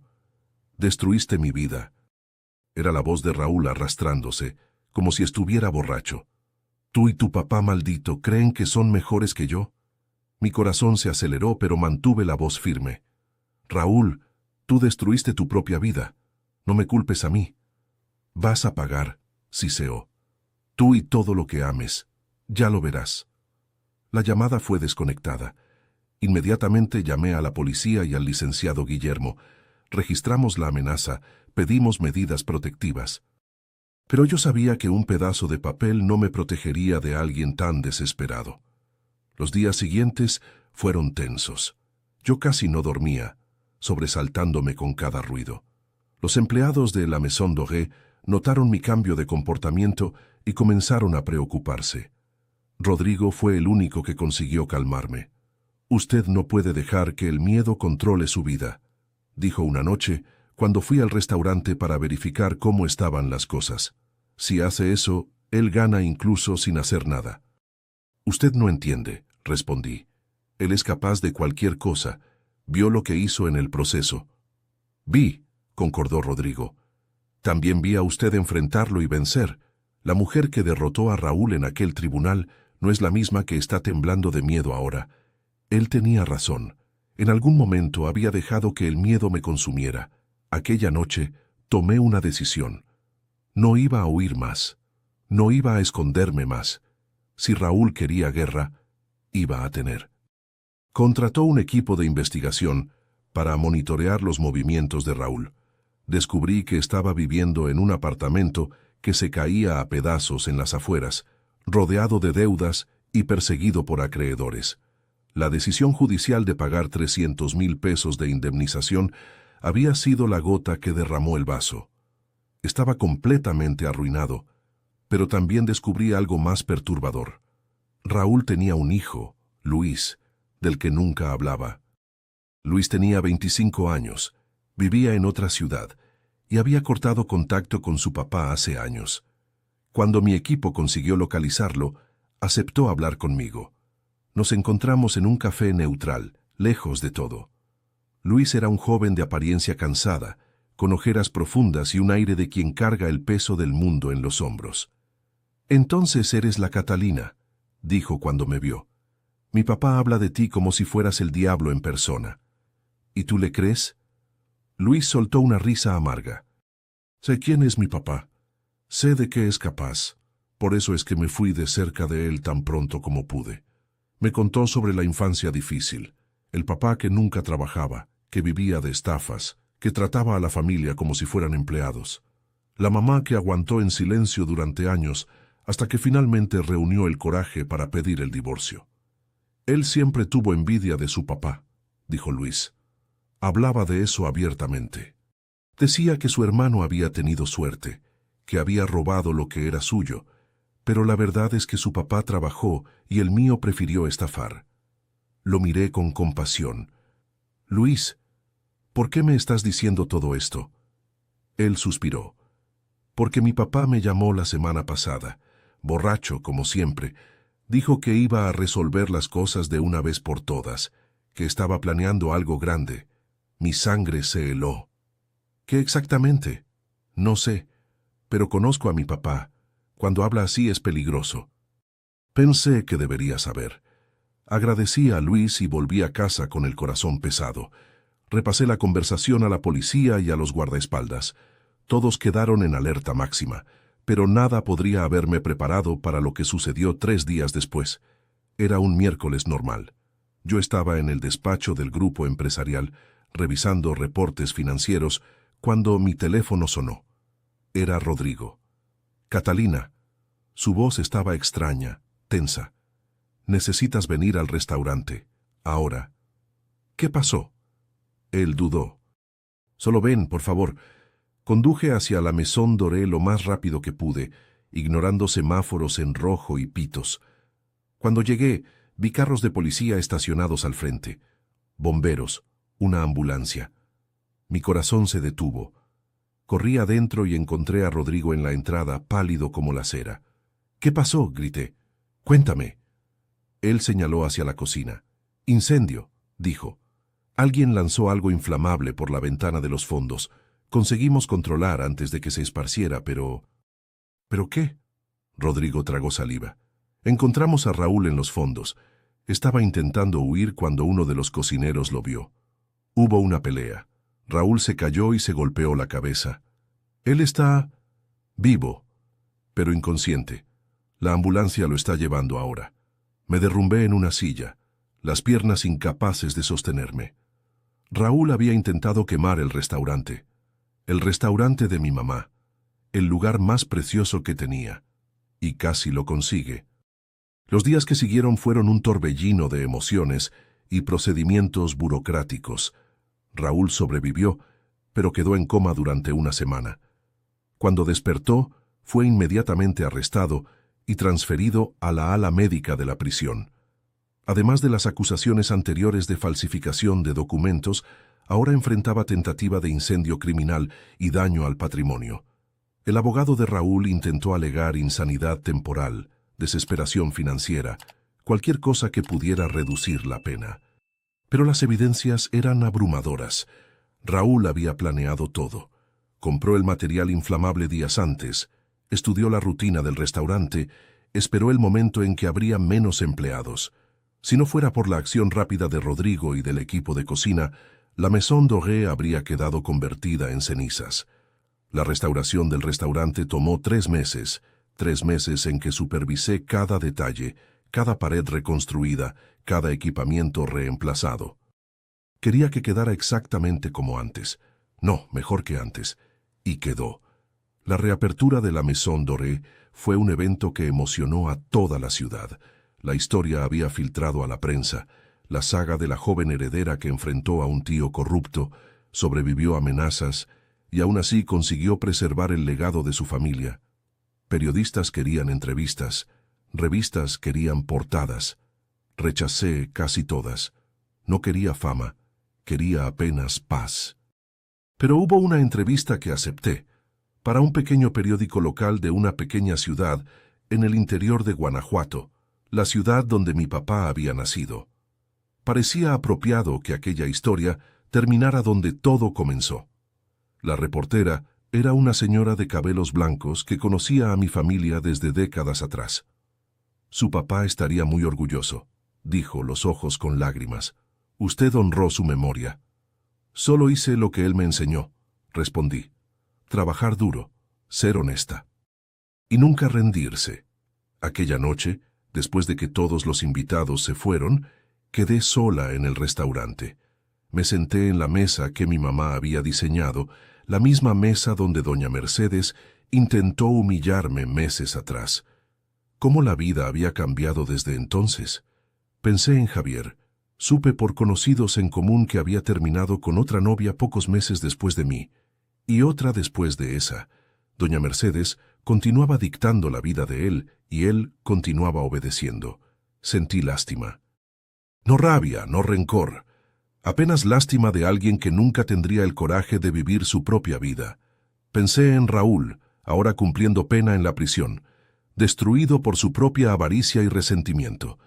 Destruiste mi vida. Era la voz de Raúl arrastrándose, como si estuviera borracho. ¿Tú y tu papá maldito creen que son mejores que yo? Mi corazón se aceleró, pero mantuve la voz firme. Raúl, tú destruiste tu propia vida. No me culpes a mí. Vas a pagar, siseó. Tú y todo lo que ames. Ya lo verás. La llamada fue desconectada. Inmediatamente llamé a la policía y al licenciado Guillermo. Registramos la amenaza, pedimos medidas protectivas. Pero yo sabía que un pedazo de papel no me protegería de alguien tan desesperado. Los días siguientes fueron tensos. Yo casi no dormía, sobresaltándome con cada ruido. Los empleados de la Maison Doré notaron mi cambio de comportamiento y comenzaron a preocuparse. Rodrigo fue el único que consiguió calmarme. «Usted no puede dejar que el miedo controle su vida», dijo una noche cuando fui al restaurante para verificar cómo estaban las cosas. «Si hace eso, él gana incluso sin hacer nada». «Usted no entiende», respondí. «Él es capaz de cualquier cosa. Vio lo que hizo en el proceso». «Vi», concordó Rodrigo. «También vi a usted enfrentarlo y vencer. La mujer que derrotó a Raúl en aquel tribunal no es la misma que está temblando de miedo ahora. Él tenía razón. En algún momento había dejado que el miedo me consumiera. Aquella noche tomé una decisión. No iba a huir más. No iba a esconderme más. Si Raúl quería guerra, iba a tener». Contrató un equipo de investigación para monitorear los movimientos de Raúl. Descubrí que estaba viviendo en un apartamento que se caía a pedazos en las afueras, rodeado de deudas y perseguido por acreedores. La decisión judicial de pagar 300,000 pesos de indemnización había sido la gota que derramó el vaso. Estaba completamente arruinado, pero también descubrí algo más perturbador. Raúl tenía un hijo, Luis, del que nunca hablaba. Luis tenía 25 años, vivía en otra ciudad y había cortado contacto con su papá hace años. Cuando mi equipo consiguió localizarlo, aceptó hablar conmigo. Nos encontramos en un café neutral, lejos de todo. Luis era un joven de apariencia cansada, con ojeras profundas y un aire de quien carga el peso del mundo en los hombros. Entonces eres la Catalina, dijo cuando me vio. Mi papá habla de ti como si fueras el diablo en persona. ¿Y tú le crees? Luis soltó una risa amarga. Sé quién es mi papá. Sé de qué es capaz. Por eso es que me fui de cerca de él tan pronto como pude. Me contó sobre la infancia difícil, el papá que nunca trabajaba, que vivía de estafas, que trataba a la familia como si fueran empleados. La mamá que aguantó en silencio durante años hasta que finalmente reunió el coraje para pedir el divorcio. Él siempre tuvo envidia de su papá, dijo Luis. Hablaba de eso abiertamente. Decía que su hermano había tenido suerte, que había robado lo que era suyo, pero la verdad es que su papá trabajó y el mío prefirió estafar. Lo miré con compasión. Luis, ¿por qué me estás diciendo todo esto? Él suspiró. Porque mi papá me llamó la semana pasada, borracho como siempre. Dijo que iba a resolver las cosas de una vez por todas, que estaba planeando algo grande. Mi sangre se heló. ¿Qué exactamente? No sé, pero conozco a mi papá. Cuando habla así es peligroso. Pensé que debería saber. Agradecí a Luis y volví a casa con el corazón pesado. Repasé la conversación a la policía y a los guardaespaldas. Todos quedaron en alerta máxima, pero nada podría haberme preparado para lo que sucedió 3 días después. Era un miércoles normal. Yo estaba en el despacho del grupo empresarial, revisando reportes financieros, cuando mi teléfono sonó. Era Rodrigo. Catalina. Su voz estaba extraña, tensa. Necesitas venir al restaurante. Ahora. ¿Qué pasó? Él dudó. Solo ven, por favor. Conduje hacia la Maison Doré lo más rápido que pude, ignorando semáforos en rojo y pitos. Cuando llegué, vi carros de policía estacionados al frente. Bomberos, una ambulancia. Mi corazón se detuvo. Corrí adentro y encontré a Rodrigo en la entrada, pálido como la cera. ¿Qué pasó?, grité. Cuéntame. Él señaló hacia la cocina. Incendio, dijo. Alguien lanzó algo inflamable por la ventana de los fondos. Conseguimos controlar antes de que se esparciera, pero... ¿Pero qué? Rodrigo tragó saliva. Encontramos a Raúl en los fondos. Estaba intentando huir cuando uno de los cocineros lo vio. Hubo una pelea. Raúl se cayó y se golpeó la cabeza. Él está... vivo, pero inconsciente. La ambulancia lo está llevando ahora. Me derrumbé en una silla, las piernas incapaces de sostenerme. Raúl había intentado quemar el restaurante de mi mamá, el lugar más precioso que tenía, y casi lo consigue. Los días que siguieron fueron un torbellino de emociones y procedimientos burocráticos. Raúl sobrevivió, pero quedó en coma durante una semana. Cuando despertó, fue inmediatamente arrestado y transferido a la ala médica de la prisión. Además de las acusaciones anteriores de falsificación de documentos, ahora enfrentaba tentativa de incendio criminal y daño al patrimonio. El abogado de Raúl intentó alegar insanidad temporal, desesperación financiera, cualquier cosa que pudiera reducir la pena. Pero las evidencias eran abrumadoras. Raúl había planeado todo. Compró el material inflamable días antes, estudió la rutina del restaurante, esperó el momento en que habría menos empleados. Si no fuera por la acción rápida de Rodrigo y del equipo de cocina, la Maison Doré habría quedado convertida en cenizas. La restauración del restaurante tomó 3 meses, 3 meses en que supervisé cada detalle, cada pared reconstruida, cada equipamiento reemplazado. Quería que quedara exactamente como antes. No, mejor que antes. Y quedó. La reapertura de la Maison Doré fue un evento que emocionó a toda la ciudad. La historia había filtrado a la prensa. La saga de la joven heredera que enfrentó a un tío corrupto, sobrevivió a amenazas y aún así consiguió preservar el legado de su familia. Periodistas querían entrevistas, revistas querían portadas. Rechacé casi todas. No quería fama, quería apenas paz. Pero hubo una entrevista que acepté, para un pequeño periódico local de una pequeña ciudad en el interior de Guanajuato, la ciudad donde mi papá había nacido. Parecía apropiado que aquella historia terminara donde todo comenzó. La reportera, Era una señora de cabellos blancos que conocía a mi familia desde décadas atrás. Su papá estaría muy orgulloso, dijo, los ojos con lágrimas. Usted honró su memoria. Solo hice lo que él me enseñó, respondí. Trabajar duro, ser honesta. Y nunca rendirse. Aquella noche, después de que todos los invitados se fueron, quedé sola en el restaurante. Me senté en la mesa que mi mamá había diseñado, la misma mesa donde doña Mercedes intentó humillarme meses atrás. ¿Cómo la vida había cambiado desde entonces? Pensé en Javier. Supe por conocidos en común que había terminado con otra novia pocos meses después de mí, y otra después de esa. Doña Mercedes continuaba dictando la vida de él, y él continuaba obedeciendo. Sentí lástima. No rabia, no rencor. Apenas lástima de alguien que nunca tendría el coraje de vivir su propia vida. Pensé en Raúl, ahora cumpliendo pena en la prisión, destruido por su propia avaricia y resentimiento.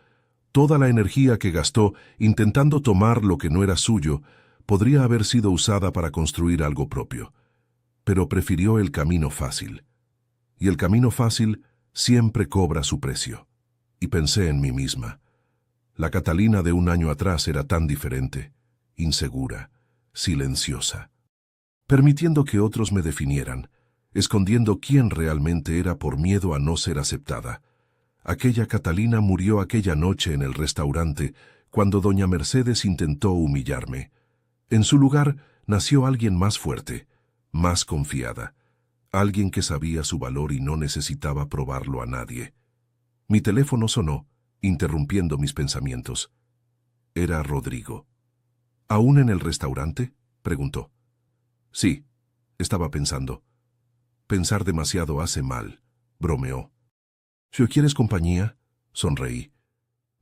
Toda la energía que gastó intentando tomar lo que no era suyo podría haber sido usada para construir algo propio. Pero prefirió el camino fácil. Y el camino fácil siempre cobra su precio. Y pensé en mí misma. La Catalina de un año atrás era tan diferente, insegura, silenciosa, permitiendo que otros me definieran, escondiendo quién realmente era por miedo a no ser aceptada. Aquella Catalina murió aquella noche en el restaurante cuando doña Mercedes intentó humillarme. En su lugar nació alguien más fuerte, más confiada, alguien que sabía su valor y no necesitaba probarlo a nadie. Mi teléfono sonó, interrumpiendo mis pensamientos. Era Rodrigo. ¿Aún en el restaurante?, preguntó. Sí, estaba pensando. Pensar demasiado hace mal, bromeó. Si quieres compañía, sonreí.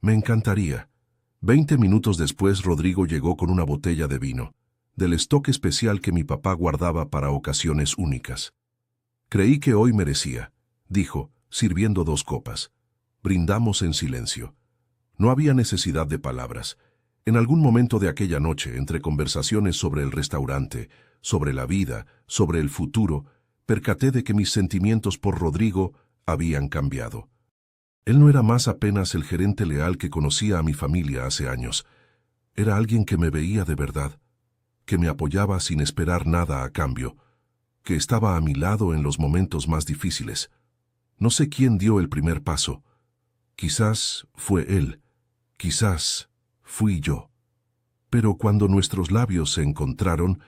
Me encantaría. 20 minutos después Rodrigo llegó con una botella de vino, del stock especial que mi papá guardaba para ocasiones únicas. Creí que hoy merecía, dijo, sirviendo 2 copas. Brindamos en silencio. No había necesidad de palabras. En algún momento de aquella noche, entre conversaciones sobre el restaurante, sobre la vida, sobre el futuro, percaté de que mis sentimientos por Rodrigo habían cambiado. Él no era más apenas el gerente leal que conocía a mi familia hace años. Era alguien que me veía de verdad, que me apoyaba sin esperar nada a cambio, que estaba a mi lado en los momentos más difíciles. No sé quién dio el primer paso. Quizás fue él, quizás fui yo. Pero cuando nuestros labios se encontraron,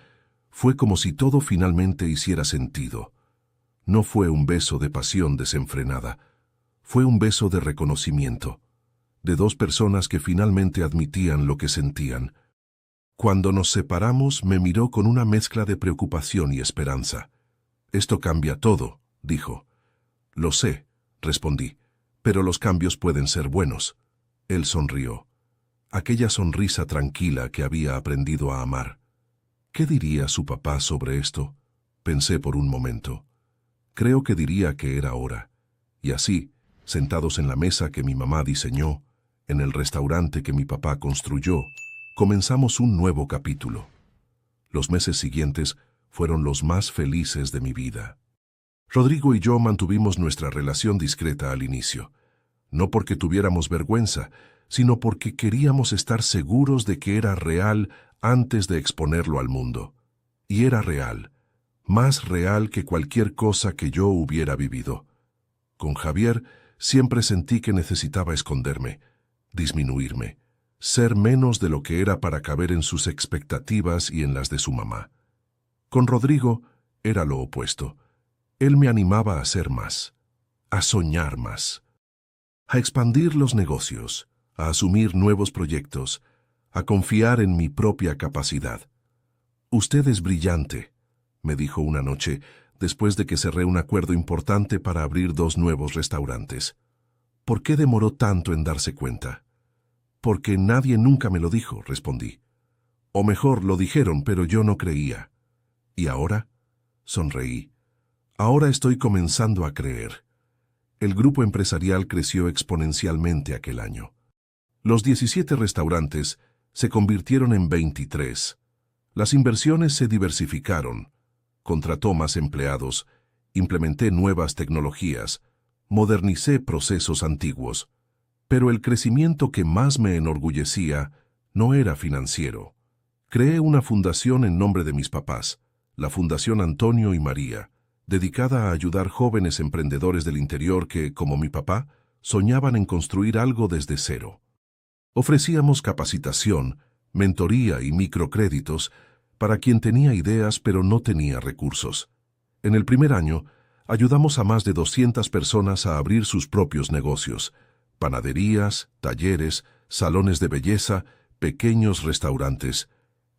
fue como si todo finalmente hiciera sentido. No fue un beso de pasión desenfrenada, fue un beso de reconocimiento, de 2 personas que finalmente admitían lo que sentían. Cuando nos separamos, me miró con una mezcla de preocupación y esperanza. «Esto cambia todo», dijo. «Lo sé», respondí, «pero los cambios pueden ser buenos». Él sonrió. Aquella sonrisa tranquila que había aprendido a amar. ¿Qué diría su papá sobre esto? Pensé por un momento. Creo que diría que era hora. Y así, sentados en la mesa que mi mamá diseñó, en el restaurante que mi papá construyó, comenzamos un nuevo capítulo. Los meses siguientes fueron los más felices de mi vida. Rodrigo y yo mantuvimos nuestra relación discreta al inicio. No porque tuviéramos vergüenza, sino porque queríamos estar seguros de que era real antes de exponerlo al mundo. Y era real, más real que cualquier cosa que yo hubiera vivido. Con Javier siempre sentí que necesitaba esconderme, disminuirme, ser menos de lo que era para caber en sus expectativas y en las de su mamá. Con Rodrigo era lo opuesto. Él me animaba a ser más, a soñar más, a expandir los negocios, a asumir nuevos proyectos, a confiar en mi propia capacidad. «Usted es brillante», me dijo una noche, después de que cerré un acuerdo importante para abrir 2 nuevos restaurantes. «¿Por qué demoró tanto en darse cuenta?» «Porque nadie nunca me lo dijo», respondí. «O mejor, lo dijeron, pero yo no creía». «¿Y ahora?» Sonreí. «Ahora estoy comenzando a creer». El grupo empresarial creció exponencialmente aquel año. Los 17 restaurantes se convirtieron en 23. Las inversiones se diversificaron. contrató más empleados, implementé nuevas tecnologías, modernicé procesos antiguos. Pero el crecimiento que más me enorgullecía no era financiero. Creé una fundación en nombre de mis papás, la Fundación Antonio y María, dedicada a ayudar jóvenes emprendedores del interior que, como mi papá, soñaban en construir algo desde cero. Ofrecíamos capacitación, mentoría y microcréditos para quien tenía ideas pero no tenía recursos. En el primer año, ayudamos a más de 200 personas a abrir sus propios negocios, panaderías, talleres, salones de belleza, pequeños restaurantes.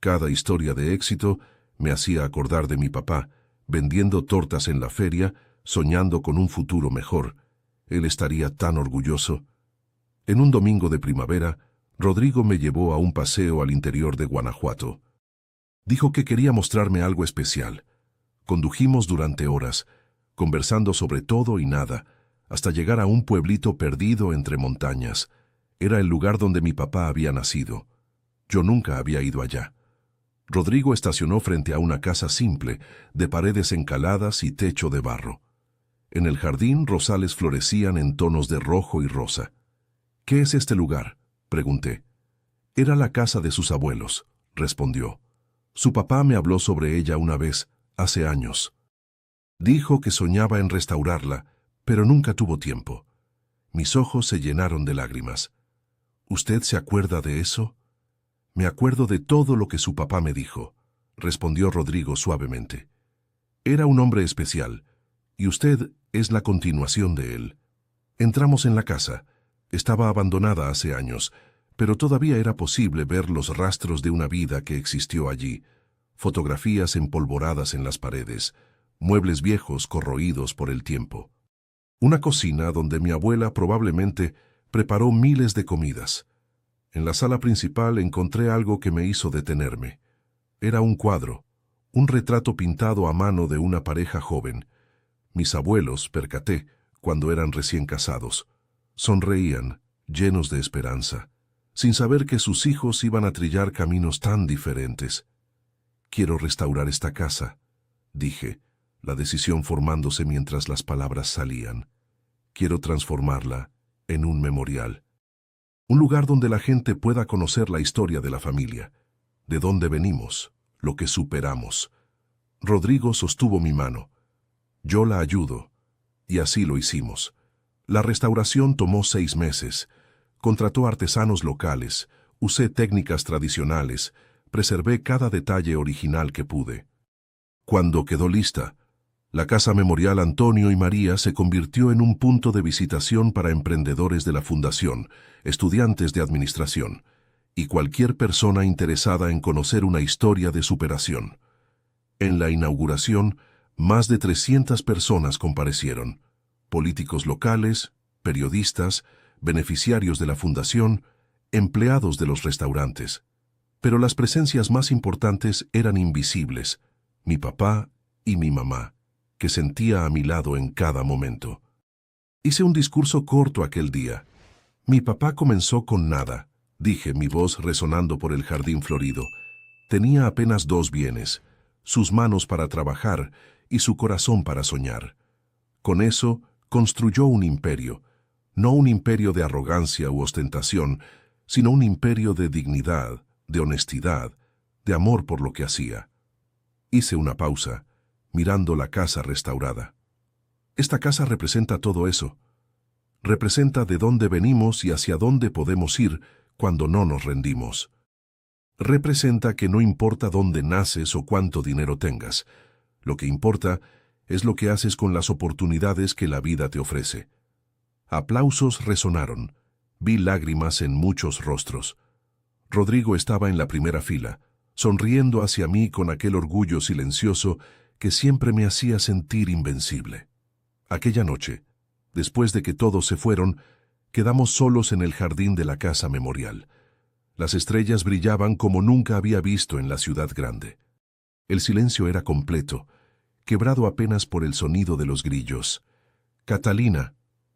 Cada historia de éxito me hacía acordar de mi papá, vendiendo tortas en la feria, soñando con un futuro mejor. Él estaría tan orgulloso. En un domingo de primavera, Rodrigo me llevó a un paseo al interior de Guanajuato. Dijo que quería mostrarme algo especial. Condujimos durante horas, conversando sobre todo y nada, hasta llegar a un pueblito perdido entre montañas. Era el lugar donde mi papá había nacido. Yo nunca había ido allá. Rodrigo estacionó frente a una casa simple, de paredes encaladas y techo de barro. En el jardín rosales florecían en tonos de rojo y rosa. «¿Qué es este lugar?», pregunté. «Era la casa de sus abuelos», respondió. «Su papá me habló sobre ella una vez, hace años. Dijo que soñaba en restaurarla, pero nunca tuvo tiempo». Mis ojos se llenaron de lágrimas. «¿Usted se acuerda de eso?». «Me acuerdo de todo lo que su papá me dijo», respondió Rodrigo suavemente. «Era un hombre especial, y usted es la continuación de él». Entramos en la casa. Estaba abandonada hace años, pero todavía era posible ver los rastros de una vida que existió allí. Fotografías empolvoradas en las paredes, muebles viejos corroídos por el tiempo. Una cocina donde mi abuela probablemente preparó miles de comidas. En la sala principal encontré algo que me hizo detenerme. Era un cuadro, un retrato pintado a mano de una pareja joven. Mis abuelos, percaté, cuando eran recién casados. Sonreían, llenos de esperanza, sin saber que sus hijos iban a trillar caminos tan diferentes. «Quiero restaurar esta casa», dije, la decisión formándose mientras las palabras salían. «Quiero transformarla en un memorial. Un lugar donde la gente pueda conocer la historia de la familia, de dónde venimos, lo que superamos». Rodrigo sostuvo mi mano. «Yo la ayudo», y así lo hicimos. La restauración tomó 6 meses. Contrató artesanos locales, usé técnicas tradicionales, preservé cada detalle original que pude. Cuando quedó lista, la Casa Memorial Antonio y María se convirtió en un punto de visitación para emprendedores de la Fundación, estudiantes de administración, y cualquier persona interesada en conocer una historia de superación. En la inauguración, más de 300 personas comparecieron. Políticos locales, periodistas, beneficiarios de la fundación, empleados de los restaurantes. Pero las presencias más importantes eran invisibles, mi papá y mi mamá, que sentía a mi lado en cada momento. Hice un discurso corto aquel día. Mi papá comenzó con nada, dije, mi voz resonando por el jardín florido. Tenía apenas 2 bienes, sus manos para trabajar y su corazón para soñar. Con eso, construyó un imperio, no un imperio de arrogancia u ostentación, sino un imperio de dignidad, de honestidad, de amor por lo que hacía. Hice una pausa, mirando la casa restaurada. Esta casa representa todo eso. Representa de dónde venimos y hacia dónde podemos ir cuando no nos rendimos. Representa que no importa dónde naces o cuánto dinero tengas, lo que importa es lo que haces con las oportunidades que la vida te ofrece. Aplausos resonaron. Vi lágrimas en muchos rostros. Rodrigo estaba en la primera fila, sonriendo hacia mí con aquel orgullo silencioso que siempre me hacía sentir invencible. Aquella noche, después de que todos se fueron, quedamos solos en el jardín de la Casa Memorial. Las estrellas brillaban como nunca había visto en la ciudad grande. El silencio era completo, quebrado apenas por el sonido de los grillos. «Catalina»,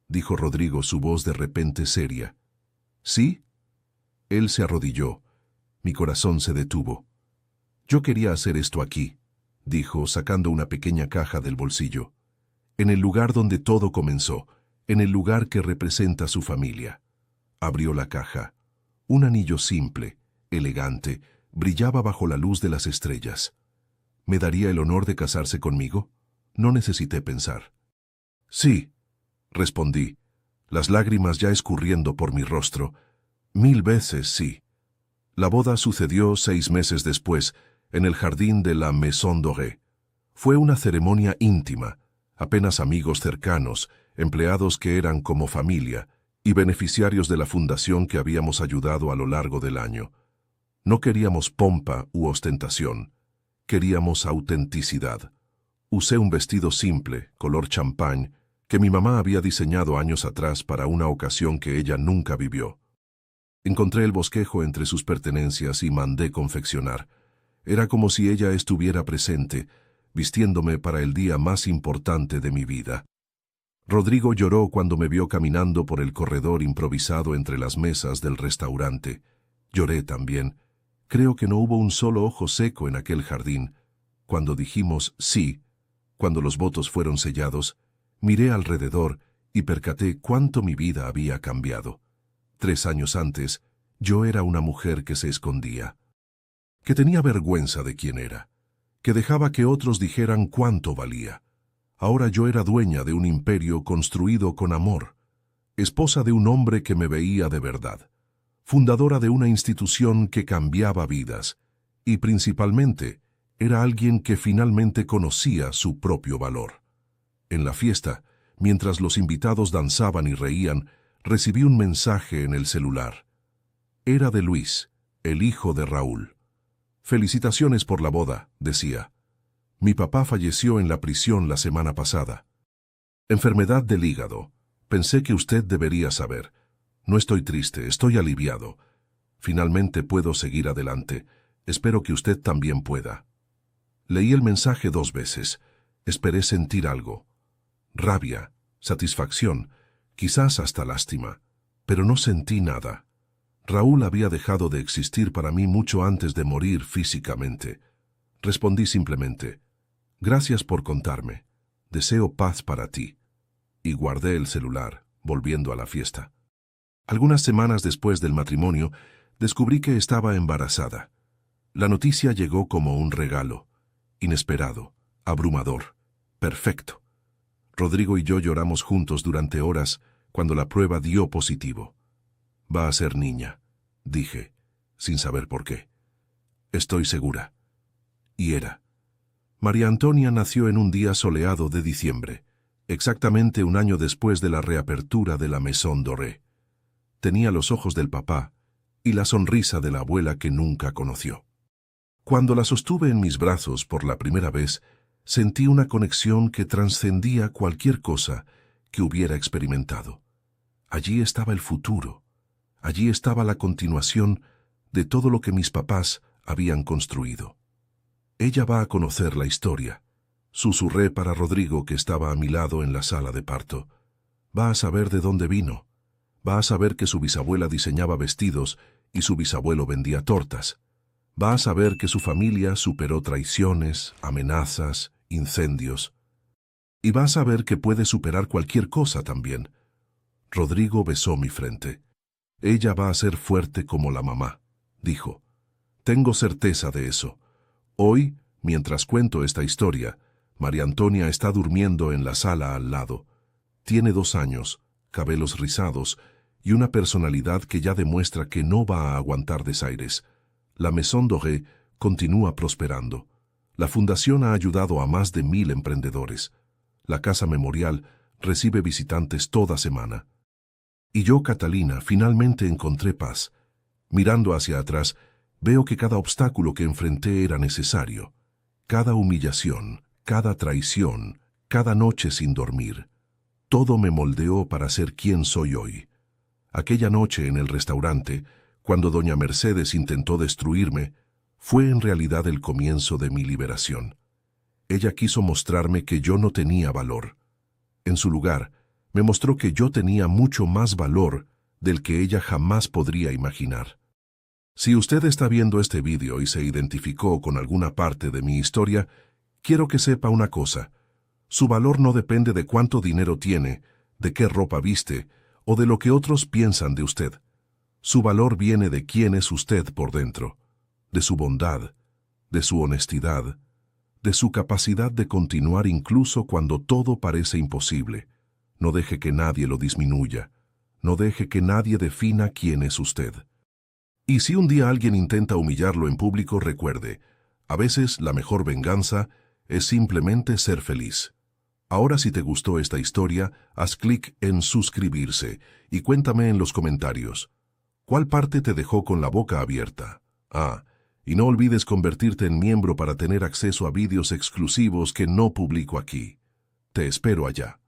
dijo Rodrigo, su voz de repente seria. «¿Sí?». Él se arrodilló. Mi corazón se detuvo. «Yo quería hacer esto aquí», dijo, sacando una pequeña caja del bolsillo. En el lugar donde todo comenzó, en el lugar que representa su familia. Abrió la caja. Un anillo simple, elegante, brillaba bajo la luz de las estrellas. ¿Me daría el honor de casarse conmigo? No necesité pensar. Sí, respondí, las lágrimas ya escurriendo por mi rostro. 1000 veces sí. La boda sucedió 6 meses después, en el jardín de la Maison Dorée. Fue una ceremonia íntima, apenas amigos cercanos, empleados que eran como familia, y beneficiarios de la fundación que habíamos ayudado a lo largo del año. No queríamos pompa u ostentación, queríamos autenticidad. Usé un vestido simple, color champán, que mi mamá había diseñado años atrás para una ocasión que ella nunca vivió. Encontré el bosquejo entre sus pertenencias y mandé confeccionar. Era como si ella estuviera presente, vistiéndome para el día más importante de mi vida. Rodrigo lloró cuando me vio caminando por el corredor improvisado entre las mesas del restaurante. Lloré también. Creo que no hubo un solo ojo seco en aquel jardín. Cuando dijimos sí, cuando los votos fueron sellados, miré alrededor y percaté cuánto mi vida había cambiado. 3 años antes, yo era una mujer que se escondía, que tenía vergüenza de quién era, que dejaba que otros dijeran cuánto valía. Ahora yo era dueña de un imperio construido con amor, esposa de un hombre que me veía de verdad, fundadora de una institución que cambiaba vidas, y principalmente era alguien que finalmente conocía su propio valor. En la fiesta, mientras los invitados danzaban y reían, recibí un mensaje en el celular. Era de Luis, el hijo de Raúl. «Felicitaciones por la boda», decía. «Mi papá falleció en la prisión la semana pasada. Enfermedad del hígado. Pensé que usted debería saber. No estoy triste, estoy aliviado. Finalmente puedo seguir adelante. Espero que usted también pueda». Leí el mensaje 2 veces. Esperé sentir algo. Rabia, satisfacción, quizás hasta lástima. Pero no sentí nada. Raúl había dejado de existir para mí mucho antes de morir físicamente. Respondí simplemente: «Gracias por contarme. Deseo paz para ti». Y guardé el celular, volviendo a la fiesta. Algunas semanas después del matrimonio, descubrí que estaba embarazada. La noticia llegó como un regalo. Inesperado, abrumador, perfecto. Rodrigo y yo lloramos juntos durante horas cuando la prueba dio positivo. «Va a ser niña», dije, sin saber por qué. «Estoy segura». Y era. María Antonia nació en un día soleado de diciembre, exactamente un año después de la reapertura de la Maison Dorée. Tenía los ojos del papá y la sonrisa de la abuela que nunca conoció. Cuando la sostuve en mis brazos por la primera vez, sentí una conexión que trascendía cualquier cosa que hubiera experimentado. Allí estaba el futuro. Allí estaba la continuación de todo lo que mis papás habían construido. «Ella va a conocer la historia», susurré para Rodrigo, que estaba a mi lado en la sala de parto. «Va a saber de dónde vino. Va a saber que su bisabuela diseñaba vestidos y su bisabuelo vendía tortas. Va a saber que su familia superó traiciones, amenazas, incendios. Y va a saber que puede superar cualquier cosa también». Rodrigo besó mi frente. «Ella va a ser fuerte como la mamá», dijo. «Tengo certeza de eso. Hoy, mientras cuento esta historia, María Antonia está durmiendo en la sala al lado. Tiene 2 años, cabellos rizados y una personalidad que ya demuestra que no va a aguantar desaires. La Maison Dorée continúa prosperando. La fundación ha ayudado a más de 1000 emprendedores. La casa memorial recibe visitantes toda semana. Y yo, Catalina, finalmente encontré paz. Mirando hacia atrás, veo que cada obstáculo que enfrenté era necesario. Cada humillación, cada traición, cada noche sin dormir. Todo me moldeó para ser quien soy hoy. Aquella noche en el restaurante, cuando doña Mercedes intentó destruirme, fue en realidad el comienzo de mi liberación. Ella quiso mostrarme que yo no tenía valor. En su lugar, me mostró que yo tenía mucho más valor del que ella jamás podría imaginar. Si usted está viendo este vídeo y se identificó con alguna parte de mi historia, Quiero que sepa una cosa. Su valor no depende de cuánto dinero tiene, de qué ropa viste, o de lo que otros piensan de usted. Su valor viene de quién es usted por dentro, de su bondad, de su honestidad, de su capacidad de continuar incluso cuando todo parece imposible. No deje que nadie lo disminuya. No deje que nadie defina quién es usted. Y si un día alguien intenta humillarlo en público, recuerde, a veces la mejor venganza es simplemente ser feliz. Ahora, si te gustó esta historia, haz clic en suscribirse y cuéntame en los comentarios. ¿Cuál parte te dejó con la boca abierta? Y no olvides convertirte en miembro para tener acceso a vídeos exclusivos que no publico aquí. Te espero allá.